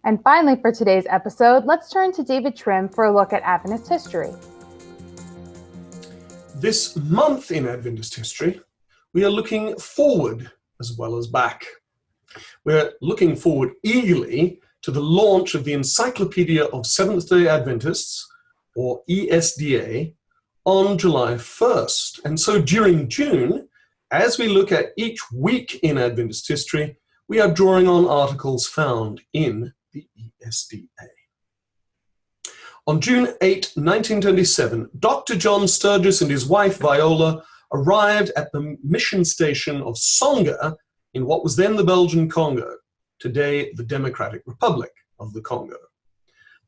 And finally, for today's episode, let's turn to David Trim for a look at Adventist history. This month in Adventist history, we are looking forward as well as back. We're looking forward eagerly to the launch of the Encyclopedia of Seventh-day Adventists, or ESDA, on July 1st. And so during June, as we look at each week in Adventist history, we are drawing on articles found in the ESDA. On June 8, 1927, Dr. John Sturgis and his wife Viola arrived at the mission station of Songa in what was then the Belgian Congo, today the Democratic Republic of the Congo.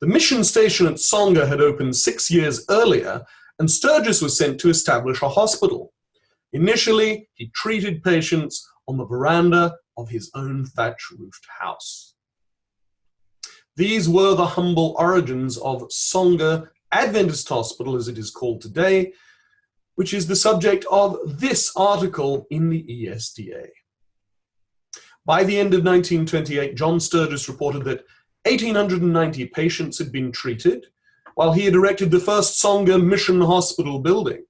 The mission station at Songa had opened 6 years earlier, and Sturgis was sent to establish a hospital. Initially, he treated patients on the veranda of his own thatch-roofed house. These were the humble origins of Songa Adventist Hospital, as it is called today, which is the subject of this article in the ESDA. By the end of 1928, John Sturgis reported that 1,890 patients had been treated, while he had erected the first Songa Mission Hospital building.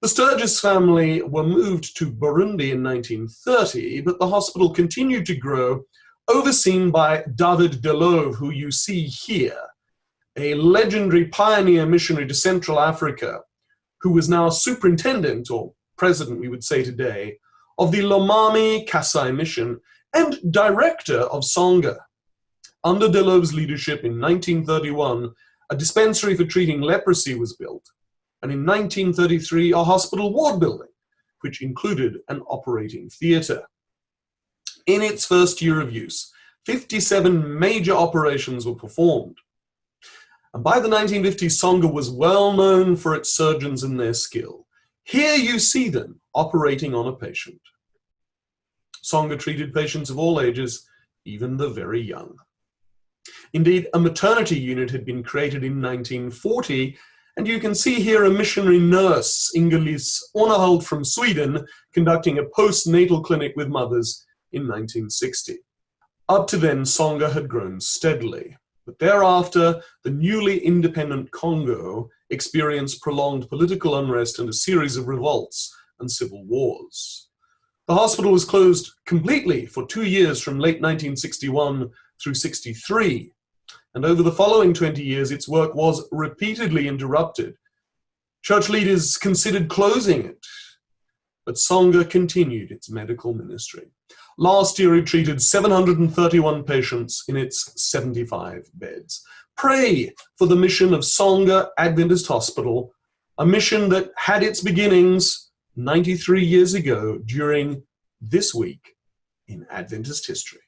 The Sturgis family were moved to Burundi in 1930, but the hospital continued to grow, overseen by David Delove, who you see here, a legendary pioneer missionary to Central Africa, who was now superintendent, or president we would say today, of the Lomami Kasai mission and director of Songa. Under Delove's leadership in 1931, a dispensary for treating leprosy was built, and in 1933, a hospital ward building, which included an operating theatre. In its first year of use, 57 major operations were performed. And by the 1950s, Songa was well known for its surgeons and their skill. Here you see them operating on a patient. Songa treated patients of all ages, even the very young. Indeed, a maternity unit had been created in 1940, and you can see here a missionary nurse, Ingelis Ornehult from Sweden, conducting a postnatal clinic with mothers in 1960. Up to then, Songa had grown steadily, but thereafter, the newly independent Congo experienced prolonged political unrest and a series of revolts and civil wars. The hospital was closed completely for 2 years from late 1961 through 63, and over the following 20 years, its work was repeatedly interrupted. Church leaders considered closing it, but Songa continued its medical ministry. Last year, it treated 731 patients in its 75 beds. Pray for the mission of Songa Adventist Hospital, a mission that had its beginnings 93 years ago during this week in Adventist history.